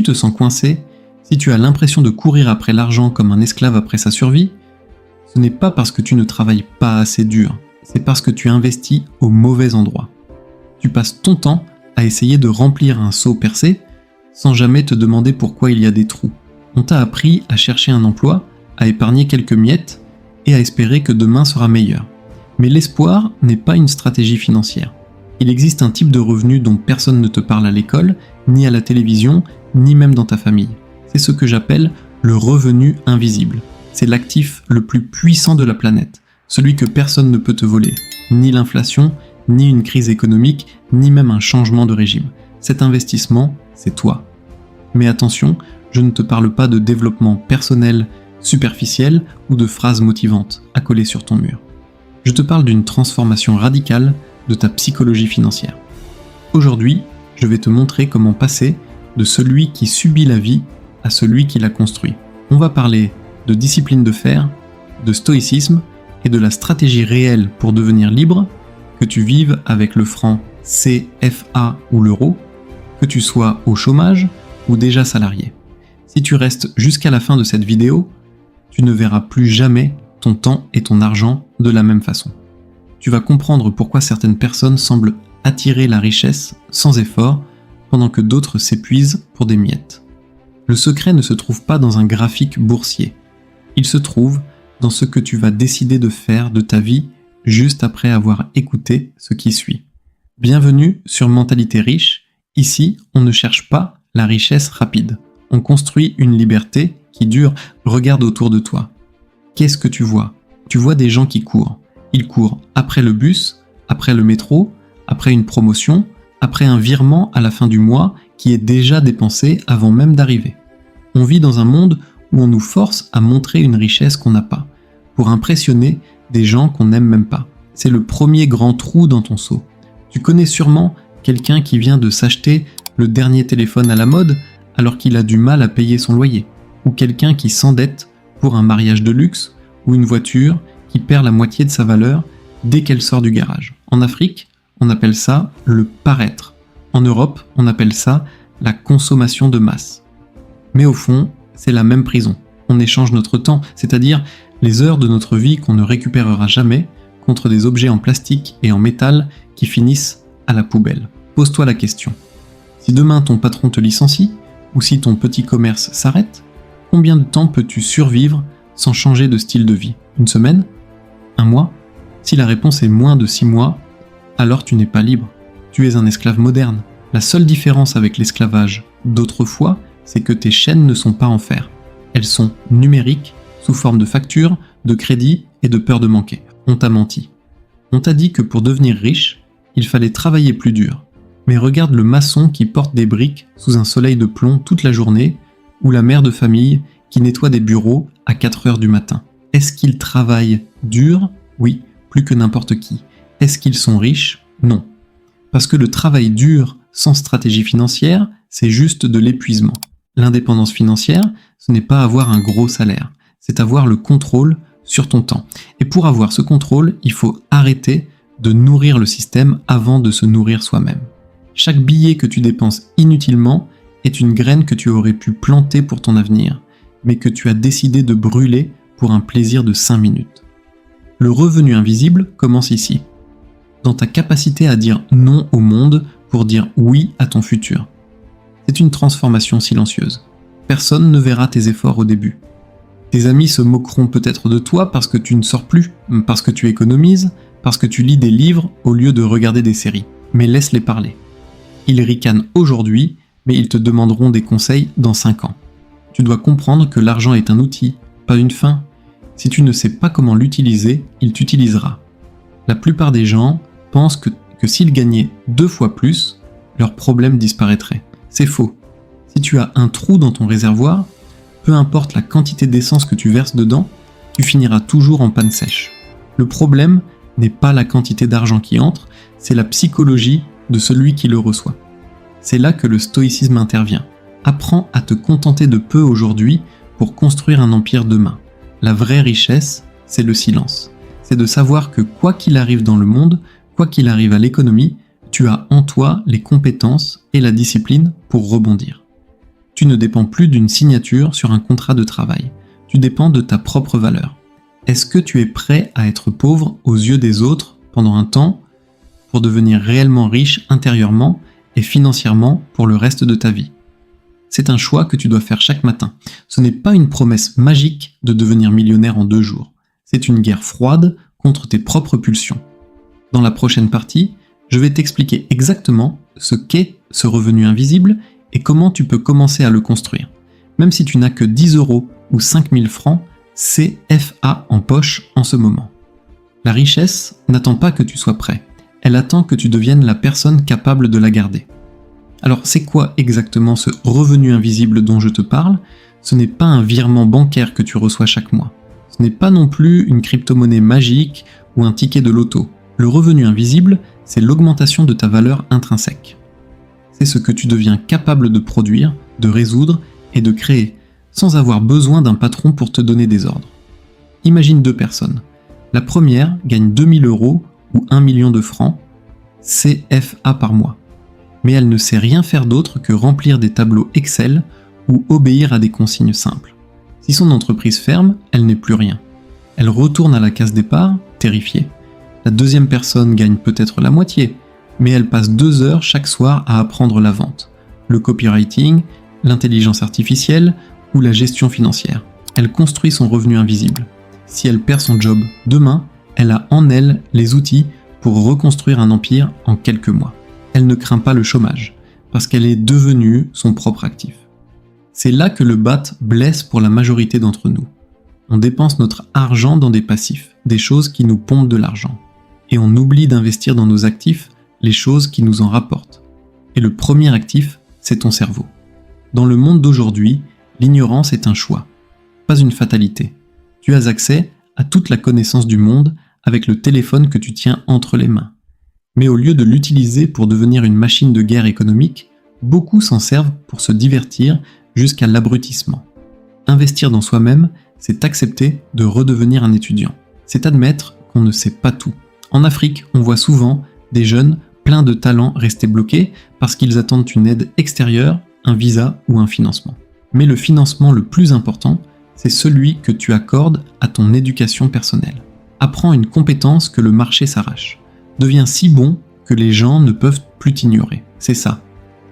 te sens coincé, si tu as l'impression de courir après l'argent comme un esclave après sa survie, ce n'est pas parce que tu ne travailles pas assez dur, c'est parce que tu investis au mauvais endroit. Tu passes ton temps à essayer de remplir un seau percé sans jamais te demander pourquoi il y a des trous. On t'a appris à chercher un emploi, à épargner quelques miettes et à espérer que demain sera meilleur. Mais l'espoir n'est pas une stratégie financière. Il existe un type de revenu dont personne ne te parle à l'école, ni à la télévision, ni même dans ta famille. C'est ce que j'appelle le revenu invisible. C'est l'actif le plus puissant de la planète, celui que personne ne peut te voler, ni l'inflation, ni une crise économique, ni même un changement de régime. Cet investissement, c'est toi. Mais attention, je ne te parle pas de développement personnel, superficiel ou de phrases motivantes à coller sur ton mur. Je te parle d'une transformation radicale de ta psychologie financière. Aujourd'hui, je vais te montrer comment passer de celui qui subit la vie à celui qui la construit. On va parler de discipline de fer, de stoïcisme et de la stratégie réelle pour devenir libre, que tu vives avec le franc CFA ou l'euro, que tu sois au chômage ou déjà salarié. Si tu restes jusqu'à la fin de cette vidéo, tu ne verras plus jamais ton temps et ton argent de la même façon. Tu vas comprendre pourquoi certaines personnes semblent attirer la richesse sans effort, pendant que d'autres s'épuisent pour des miettes. Le secret ne se trouve pas dans un graphique boursier. Il se trouve dans ce que tu vas décider de faire de ta vie juste après avoir écouté ce qui suit. Bienvenue sur Mentalité Riche. Ici, on ne cherche pas la richesse rapide. On construit une liberté qui dure. Regarde autour de toi. Qu'est-ce que tu vois ? Tu vois des gens qui courent. Ils courent après le bus, après le métro, après une promotion, après un virement à la fin du mois qui est déjà dépensé avant même d'arriver. On vit dans un monde où on nous force à montrer une richesse qu'on n'a pas, pour impressionner des gens qu'on n'aime même pas. C'est le premier grand trou dans ton seau. Tu connais sûrement quelqu'un qui vient de s'acheter le dernier téléphone à la mode alors qu'il a du mal à payer son loyer, ou quelqu'un qui s'endette pour un mariage de luxe ou une voiture qui perd la moitié de sa valeur dès qu'elle sort du garage. En Afrique, on appelle ça le paraître. En Europe, on appelle ça la consommation de masse. Mais au fond, c'est la même prison. On échange notre temps, c'est-à-dire les heures de notre vie qu'on ne récupérera jamais, contre des objets en plastique et en métal qui finissent à la poubelle. Pose-toi la question. Si demain ton patron te licencie, ou si ton petit commerce s'arrête, combien de temps peux-tu survivre sans changer de style de vie ? Une semaine ? Un mois ? Si la réponse est moins de 6 mois, alors tu n'es pas libre. Tu es un esclave moderne. La seule différence avec l'esclavage d'autrefois, c'est que tes chaînes ne sont pas en fer. Elles sont numériques, sous forme de factures, de crédits et de peur de manquer. On t'a menti. On t'a dit que pour devenir riche, il fallait travailler plus dur. Mais regarde le maçon qui porte des briques sous un soleil de plomb toute la journée, ou la mère de famille qui nettoie des bureaux à 4 heures du matin. Est-ce qu'ils travaillent dur ? Oui, plus que n'importe qui. Est-ce qu'ils sont riches ? Non. Parce que le travail dur sans stratégie financière, c'est juste de l'épuisement. L'indépendance financière, ce n'est pas avoir un gros salaire, c'est avoir le contrôle sur ton temps. Et pour avoir ce contrôle, il faut arrêter de nourrir le système avant de se nourrir soi-même. Chaque billet que tu dépenses inutilement est une graine que tu aurais pu planter pour ton avenir, mais que tu as décidé de brûler pour un plaisir de 5 minutes. Le revenu invisible commence ici, dans ta capacité à dire non au monde pour dire oui à ton futur. C'est une transformation silencieuse. Personne ne verra tes efforts au début. Tes amis se moqueront peut-être de toi parce que tu ne sors plus, parce que tu économises, parce que tu lis des livres au lieu de regarder des séries. Mais laisse-les parler. Ils ricanent aujourd'hui, mais ils te demanderont des conseils dans 5 ans. Tu dois comprendre que l'argent est un outil, pas une fin. Si tu ne sais pas comment l'utiliser, il t'utilisera. La plupart des gens pensent que s'ils gagnaient 2 fois plus, leur problème disparaîtrait. C'est faux. Si tu as un trou dans ton réservoir, peu importe la quantité d'essence que tu verses dedans, tu finiras toujours en panne sèche. Le problème n'est pas la quantité d'argent qui entre, c'est la psychologie de celui qui le reçoit. C'est là que le stoïcisme intervient. Apprends à te contenter de peu aujourd'hui pour construire un empire demain. La vraie richesse, c'est le silence. C'est de savoir que quoi qu'il arrive dans le monde, quoi qu'il arrive à l'économie, tu as en toi les compétences et la discipline pour rebondir. Tu ne dépends plus d'une signature sur un contrat de travail. Tu dépends de ta propre valeur. Est-ce que tu es prêt à être pauvre aux yeux des autres pendant un temps pour devenir réellement riche intérieurement et financièrement pour le reste de ta vie? C'est un choix que tu dois faire chaque matin. Ce n'est pas une promesse magique de devenir millionnaire en 2 jours. C'est une guerre froide contre tes propres pulsions. Dans la prochaine partie, je vais t'expliquer exactement ce qu'est ce revenu invisible et comment tu peux commencer à le construire. Même si tu n'as que 10 € ou 5000 francs, CFA en poche en ce moment. La richesse n'attend pas que tu sois prêt. Elle attend que tu deviennes la personne capable de la garder. Alors c'est quoi exactement ce revenu invisible dont je te parle? Ce n'est pas un virement bancaire que tu reçois chaque mois. Ce n'est pas non plus une crypto-monnaie magique ou un ticket de loto. Le revenu invisible, c'est l'augmentation de ta valeur intrinsèque. C'est ce que tu deviens capable de produire, de résoudre et de créer, sans avoir besoin d'un patron pour te donner des ordres. Imagine 2 personnes. La première gagne 2000 € ou 1 million de francs, CFA par mois. Mais elle ne sait rien faire d'autre que remplir des tableaux Excel ou obéir à des consignes simples. Si son entreprise ferme, elle n'est plus rien. Elle retourne à la case départ, terrifiée. La deuxième personne gagne peut-être la moitié, mais elle passe 2 heures chaque soir à apprendre la vente, le copywriting, l'intelligence artificielle ou la gestion financière. Elle construit son revenu invisible. Si elle perd son job demain, elle a en elle les outils pour reconstruire un empire en quelques mois. Elle ne craint pas le chômage, parce qu'elle est devenue son propre actif. C'est là que le BAT blesse pour la majorité d'entre nous. On dépense notre argent dans des passifs, des choses qui nous pompent de l'argent. Et on oublie d'investir dans nos actifs les choses qui nous en rapportent. Et le premier actif, c'est ton cerveau. Dans le monde d'aujourd'hui, l'ignorance est un choix, pas une fatalité. Tu as accès à toute la connaissance du monde avec le téléphone que tu tiens entre les mains. Mais au lieu de l'utiliser pour devenir une machine de guerre économique, beaucoup s'en servent pour se divertir jusqu'à l'abrutissement. Investir dans soi-même, c'est accepter de redevenir un étudiant. C'est admettre qu'on ne sait pas tout. En Afrique, on voit souvent des jeunes pleins de talents rester bloqués parce qu'ils attendent une aide extérieure, un visa ou un financement. Mais le financement le plus important, c'est celui que tu accordes à ton éducation personnelle. Apprends une compétence que le marché s'arrache. Deviens si bon que les gens ne peuvent plus t'ignorer. C'est ça,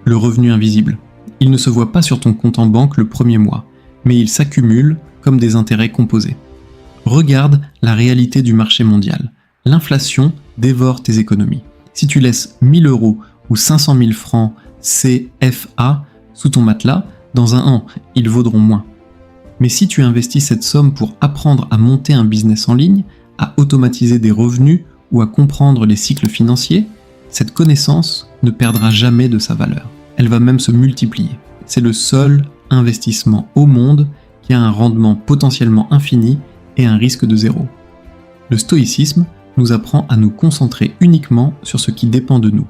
le revenu invisible. Il ne se voit pas sur ton compte en banque le premier mois, mais il s'accumule comme des intérêts composés. Regarde la réalité du marché mondial. L'inflation dévore tes économies. Si tu laisses 1000 € ou 500 000 francs CFA sous ton matelas, dans un an, ils vaudront moins. Mais si tu investis cette somme pour apprendre à monter un business en ligne, à automatiser des revenus ou à comprendre les cycles financiers, cette connaissance ne perdra jamais de sa valeur. Elle va même se multiplier. C'est le seul investissement au monde qui a un rendement potentiellement infini et un risque de 0. Le stoïcisme nous apprend à nous concentrer uniquement sur ce qui dépend de nous.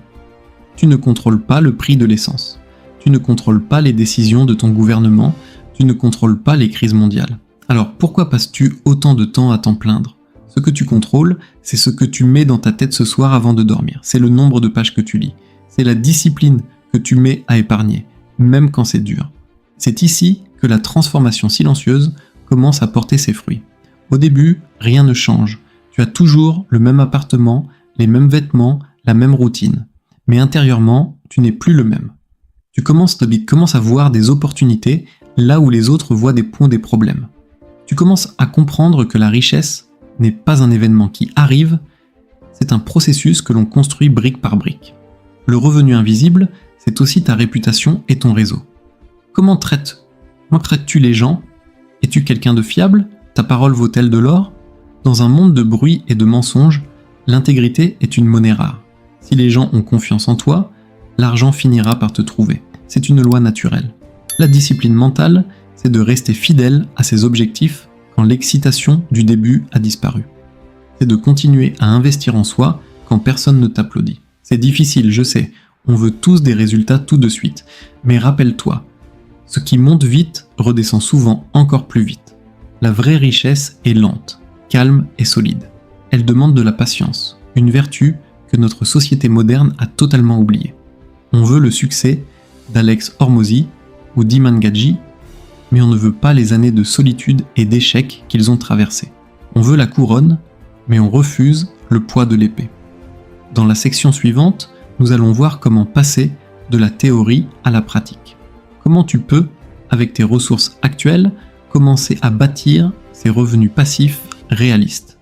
Tu ne contrôles pas le prix de l'essence. Tu ne contrôles pas les décisions de ton gouvernement. Tu ne contrôles pas les crises mondiales. Alors pourquoi passes-tu autant de temps à t'en plaindre ? Ce que tu contrôles, c'est ce que tu mets dans ta tête ce soir avant de dormir. C'est le nombre de pages que tu lis. C'est la discipline que tu mets à épargner, même quand c'est dur. C'est ici que la transformation silencieuse commence à porter ses fruits. Au début, rien ne change. Tu as toujours le même appartement, les mêmes vêtements, la même routine. Mais intérieurement, tu n'es plus le même. Tu commences à voir des opportunités là où les autres voient des problèmes. Tu commences à comprendre que la richesse n'est pas un événement qui arrive, c'est un processus que l'on construit brique par brique. Le revenu invisible, c'est aussi ta réputation et ton réseau. Comment traites-tu les gens? Es-tu quelqu'un de fiable? Ta parole vaut-elle de l'or? Dans un monde de bruit et de mensonges, l'intégrité est une monnaie rare. Si les gens ont confiance en toi, l'argent finira par te trouver. C'est une loi naturelle. La discipline mentale, c'est de rester fidèle à ses objectifs quand l'excitation du début a disparu. C'est de continuer à investir en soi quand personne ne t'applaudit. C'est difficile, je sais, on veut tous des résultats tout de suite. Mais rappelle-toi, ce qui monte vite redescend souvent encore plus vite. La vraie richesse est lente, calme et solide. Elle demande de la patience, une vertu que notre société moderne a totalement oubliée. On veut le succès d'Alex Hormozy ou d'Iman Gadzhi, mais on ne veut pas les années de solitude et d'échec qu'ils ont traversées. On veut la couronne, mais on refuse le poids de l'épée. Dans la section suivante, nous allons voir comment passer de la théorie à la pratique. Comment tu peux, avec tes ressources actuelles, commencer à bâtir ces revenus passifs réalistes.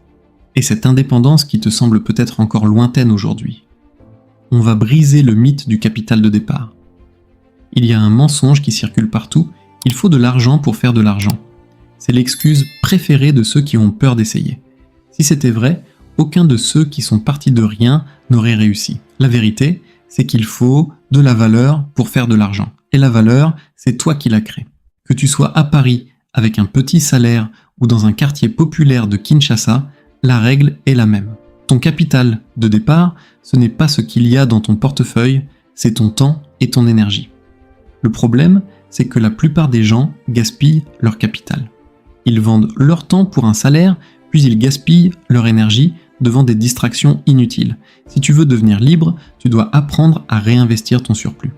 Et cette indépendance qui te semble peut-être encore lointaine aujourd'hui. On va briser le mythe du capital de départ. Il y a un mensonge qui circule partout, il faut de l'argent pour faire de l'argent. C'est l'excuse préférée de ceux qui ont peur d'essayer. Si c'était vrai, aucun de ceux qui sont partis de rien n'aurait réussi. La vérité, c'est qu'il faut de la valeur pour faire de l'argent. Et la valeur, c'est toi qui la crée. Que tu sois à Paris avec un petit salaire ou dans un quartier populaire de Kinshasa, la règle est la même. Ton capital de départ, ce n'est pas ce qu'il y a dans ton portefeuille, c'est ton temps et ton énergie. Le problème, c'est que la plupart des gens gaspillent leur capital. Ils vendent leur temps pour un salaire, puis ils gaspillent leur énergie devant des distractions inutiles. Si tu veux devenir libre, tu dois apprendre à réinvestir ton surplus.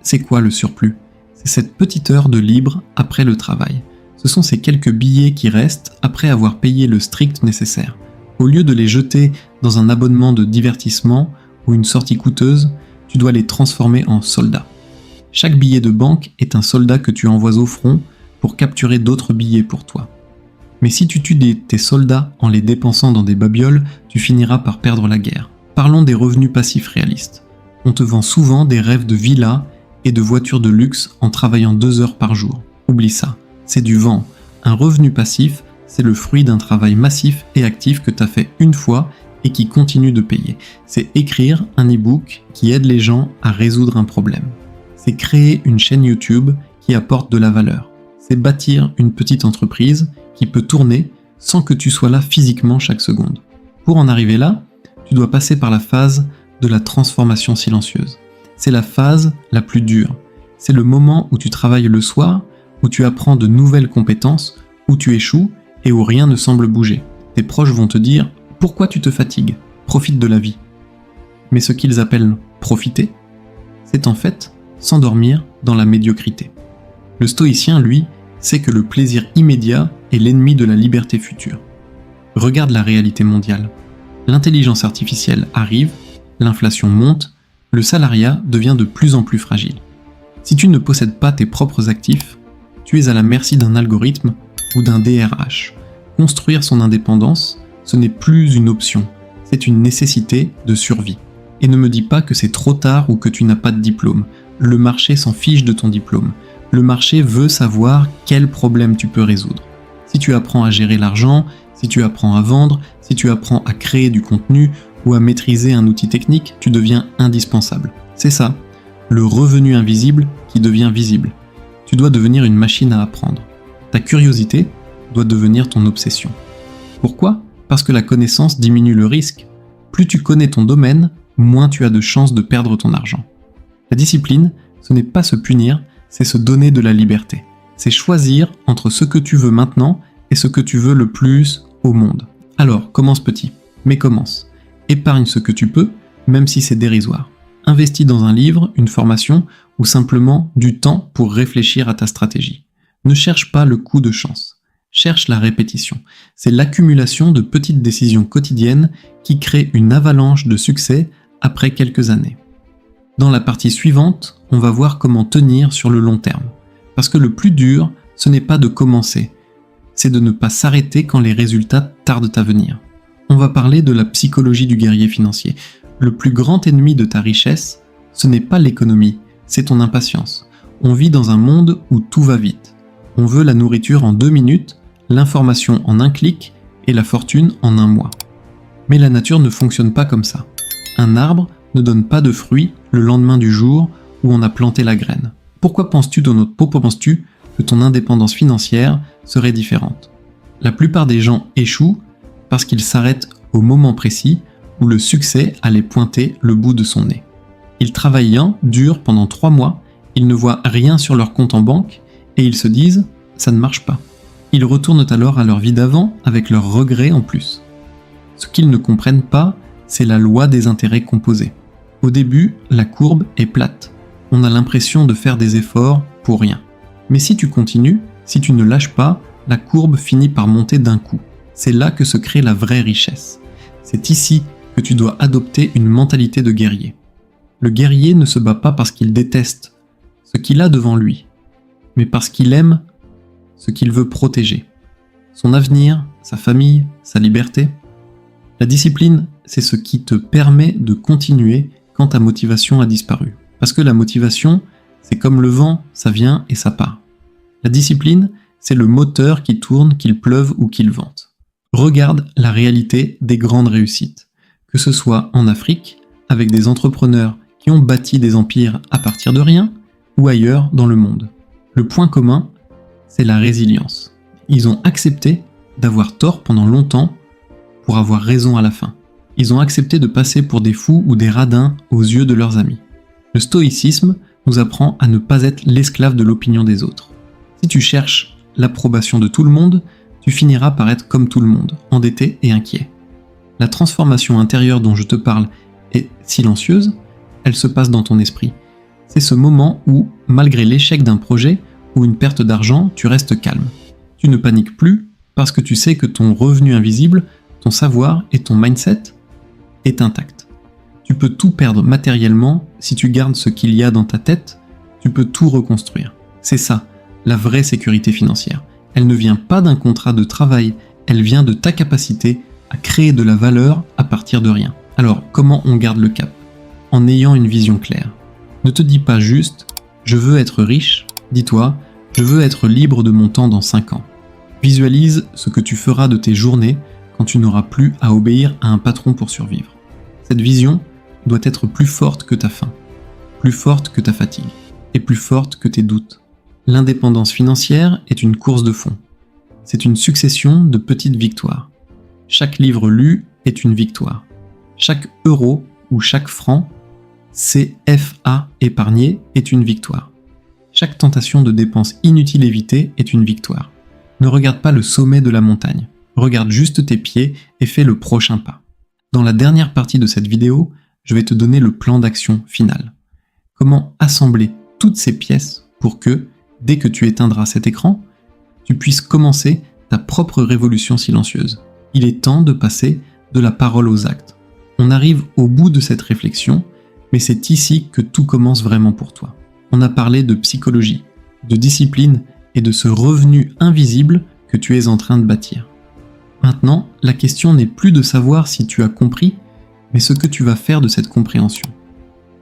C'est quoi le surplus ? C'est cette petite heure de libre après le travail. Ce sont ces quelques billets qui restent après avoir payé le strict nécessaire. Au lieu de les jeter dans un abonnement de divertissement ou une sortie coûteuse, tu dois les transformer en soldats. Chaque billet de banque est un soldat que tu envoies au front pour capturer d'autres billets pour toi. Mais si tu tues tes soldats en les dépensant dans des babioles, tu finiras par perdre la guerre. Parlons des revenus passifs réalistes. On te vend souvent des rêves de villas et de voitures de luxe en travaillant 2 heures par jour. Oublie ça, c'est du vent. Un revenu passif, c'est le fruit d'un travail massif et actif que tu as fait une fois et qui continue de payer. C'est écrire un e-book qui aide les gens à résoudre un problème. C'est créer une chaîne YouTube qui apporte de la valeur. C'est bâtir une petite entreprise qui peut tourner sans que tu sois là physiquement chaque seconde. Pour en arriver là, tu dois passer par la phase de la transformation silencieuse. C'est la phase la plus dure. C'est le moment où tu travailles le soir, où tu apprends de nouvelles compétences, où tu échoues et où rien ne semble bouger. Tes proches vont te dire « Pourquoi tu te fatigues ? Profite de la vie ». Mais ce qu'ils appellent « profiter », c'est en fait s'endormir dans la médiocrité. Le stoïcien, lui, sait que le plaisir immédiat est l'ennemi de la liberté future. Regarde la réalité mondiale. L'intelligence artificielle arrive, l'inflation monte, le salariat devient de plus en plus fragile. Si tu ne possèdes pas tes propres actifs, tu es à la merci d'un algorithme ou d'un DRH. Construire son indépendance, ce n'est plus une option, c'est une nécessité de survie. Et ne me dis pas que c'est trop tard ou que tu n'as pas de diplôme. Le marché s'en fiche de ton diplôme. Le marché veut savoir quel problème tu peux résoudre. Si tu apprends à gérer l'argent, si tu apprends à vendre, si tu apprends à créer du contenu ou à maîtriser un outil technique, tu deviens indispensable. C'est ça, le revenu invisible qui devient visible. Tu dois devenir une machine à apprendre. Ta curiosité doit devenir ton obsession. Pourquoi ? Parce que la connaissance diminue le risque. Plus tu connais ton domaine, moins tu as de chances de perdre ton argent. La discipline, ce n'est pas se punir, c'est se donner de la liberté. C'est choisir entre ce que tu veux maintenant et ce que tu veux le plus au monde. Alors, commence petit, mais commence. Épargne ce que tu peux, même si c'est dérisoire. Investis dans un livre, une formation ou simplement du temps pour réfléchir à ta stratégie. Ne cherche pas le coup de chance. Cherche la répétition. C'est l'accumulation de petites décisions quotidiennes qui crée une avalanche de succès après quelques années. Dans la partie suivante, on va voir comment tenir sur le long terme. Parce que le plus dur, ce n'est pas de commencer, c'est de ne pas s'arrêter quand les résultats tardent à venir. On va parler de la psychologie du guerrier financier. Le plus grand ennemi de ta richesse, ce n'est pas l'économie, c'est ton impatience. On vit dans un monde où tout va vite. On veut la nourriture en 2 minutes, l'information en 1 clic et la fortune en 1 mois. Mais la nature ne fonctionne pas comme ça. Un arbre ne donne pas de fruits le lendemain du jour où on a planté la graine. Pourquoi penses-tu que ton indépendance financière serait différente ? La plupart des gens échouent parce qu'ils s'arrêtent au moment précis où le succès allait pointer le bout de son nez. Ils travaillent dur pendant 3 mois, ils ne voient rien sur leur compte en banque et ils se disent « ça ne marche pas ». Ils retournent alors à leur vie d'avant avec leurs regrets en plus. Ce qu'ils ne comprennent pas, c'est la loi des intérêts composés. Au début, la courbe est plate. On a l'impression de faire des efforts pour rien. Mais si tu continues, si tu ne lâches pas, la courbe finit par monter d'un coup. C'est là que se crée la vraie richesse. C'est ici que tu dois adopter une mentalité de guerrier. Le guerrier ne se bat pas parce qu'il déteste ce qu'il a devant lui, mais parce qu'il aime ce qu'il veut protéger. Son avenir, sa famille, sa liberté. La discipline, c'est ce qui te permet de continuer quand ta motivation a disparu. Parce que la motivation, c'est comme le vent, ça vient et ça part. La discipline, c'est le moteur qui tourne, qu'il pleuve ou qu'il vente. Regarde la réalité des grandes réussites, que ce soit en Afrique, avec des entrepreneurs qui ont bâti des empires à partir de rien, ou ailleurs dans le monde. Le point commun, c'est la résilience. Ils ont accepté d'avoir tort pendant longtemps pour avoir raison à la fin. Ils ont accepté de passer pour des fous ou des radins aux yeux de leurs amis. Le stoïcisme nous apprend à ne pas être l'esclave de l'opinion des autres. Si tu cherches l'approbation de tout le monde, tu finiras par être comme tout le monde, endetté et inquiet. La transformation intérieure dont je te parle est silencieuse, elle se passe dans ton esprit. C'est ce moment où, malgré l'échec d'un projet ou une perte d'argent, tu restes calme. Tu ne paniques plus parce que tu sais que ton revenu invisible, ton savoir et ton mindset est intact. Tu peux tout perdre matériellement si tu gardes ce qu'il y a dans ta tête, tu peux tout reconstruire. C'est ça, la vraie sécurité financière. Elle ne vient pas d'un contrat de travail, elle vient de ta capacité à créer de la valeur à partir de rien. Alors, comment on garde le cap ? En ayant une vision claire. Ne te dis pas juste « je veux être riche », dis-toi « je veux être libre de mon temps dans 5 ans ». Visualise ce que tu feras de tes journées quand tu n'auras plus à obéir à un patron pour survivre. Cette vision doit être plus forte que ta faim, plus forte que ta fatigue, et plus forte que tes doutes. L'indépendance financière est une course de fond. C'est une succession de petites victoires. Chaque livre lu est une victoire. Chaque euro ou chaque franc CFA épargné est une victoire. Chaque tentation de dépense inutile évitée est une victoire. Ne regarde pas le sommet de la montagne. Regarde juste tes pieds et fais le prochain pas. Dans la dernière partie de cette vidéo, je vais te donner le plan d'action final. Comment assembler toutes ces pièces pour que, dès que tu éteindras cet écran, tu puisses commencer ta propre révolution silencieuse. Il est temps de passer de la parole aux actes. On arrive au bout de cette réflexion, mais c'est ici que tout commence vraiment pour toi. On a parlé de psychologie, de discipline et de ce revenu invisible que tu es en train de bâtir. Maintenant, la question n'est plus de savoir si tu as compris, mais ce que tu vas faire de cette compréhension.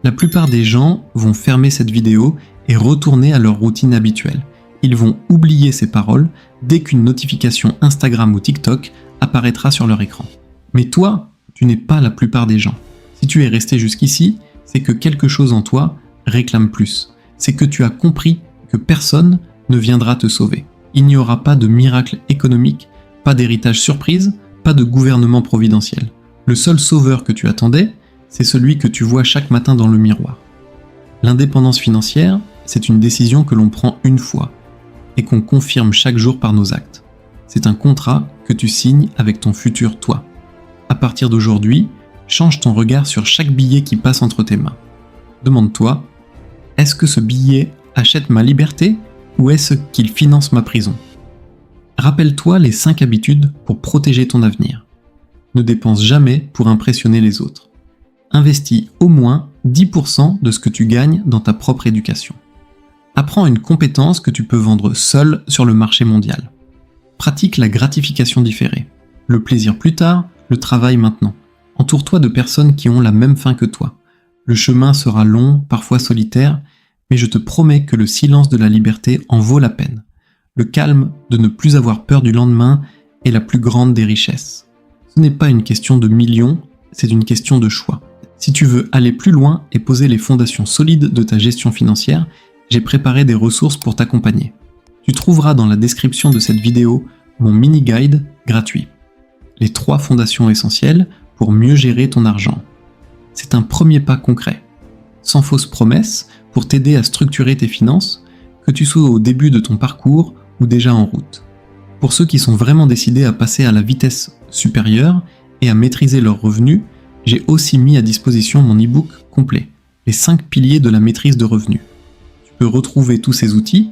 La plupart des gens vont fermer cette vidéo et retourner à leur routine habituelle. Ils vont oublier ces paroles dès qu'une notification Instagram ou TikTok apparaîtra sur leur écran. Mais toi, tu n'es pas la plupart des gens. Si tu es resté jusqu'ici, c'est que quelque chose en toi réclame plus. C'est que tu as compris que personne ne viendra te sauver. Il n'y aura pas de miracle économique, pas d'héritage surprise, pas de gouvernement providentiel. Le seul sauveur que tu attendais, c'est celui que tu vois chaque matin dans le miroir. L'indépendance financière, c'est une décision que l'on prend une fois et qu'on confirme chaque jour par nos actes. C'est un contrat que tu signes avec ton futur toi. À partir d'aujourd'hui, change ton regard sur chaque billet qui passe entre tes mains. Demande-toi, est-ce que ce billet achète ma liberté ou est-ce qu'il finance ma prison ? Rappelle-toi les 5 habitudes pour protéger ton avenir. Ne dépense jamais pour impressionner les autres. Investis au moins 10% de ce que tu gagnes dans ta propre éducation. Apprends une compétence que tu peux vendre seul sur le marché mondial. Pratique la gratification différée. Le plaisir plus tard, le travail maintenant. Entoure-toi de personnes qui ont la même faim que toi. Le chemin sera long, parfois solitaire, mais je te promets que le silence de la liberté en vaut la peine. Le calme de ne plus avoir peur du lendemain est la plus grande des richesses. Ce n'est pas une question de millions, c'est une question de choix. Si tu veux aller plus loin et poser les fondations solides de ta gestion financière, j'ai préparé des ressources pour t'accompagner. Tu trouveras dans la description de cette vidéo mon mini-guide gratuit. Les 3 fondations essentielles pour mieux gérer ton argent. C'est un premier pas concret, sans fausses promesses, pour t'aider à structurer tes finances, que tu sois au début de ton parcours ou déjà en route. Pour ceux qui sont vraiment décidés à passer à la vitesse supérieure et à maîtriser leurs revenus, j'ai aussi mis à disposition mon e-book complet, les 5 piliers de la maîtrise de revenus. Tu peux retrouver tous ces outils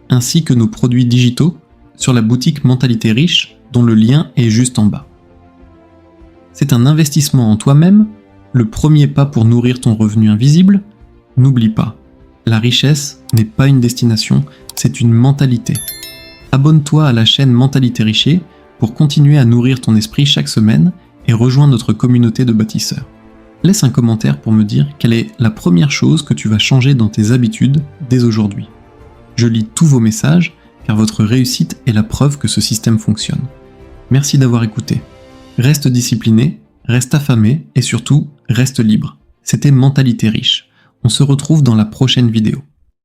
ainsi que nos produits digitaux sur la boutique Mentalité Riche, dont le lien est juste en bas. C'est un investissement en toi-même, le premier pas pour nourrir ton revenu invisible. N'oublie pas, la richesse n'est pas une destination, c'est une mentalité. Abonne-toi à la chaîne Mentalité Riche pour continuer à nourrir ton esprit chaque semaine et rejoins notre communauté de bâtisseurs. Laisse un commentaire pour me dire quelle est la première chose que tu vas changer dans tes habitudes dès aujourd'hui. Je lis tous vos messages car votre réussite est la preuve que ce système fonctionne. Merci d'avoir écouté. Reste discipliné, reste affamé et surtout, reste libre. C'était Mentalité Riche. On se retrouve dans la prochaine vidéo.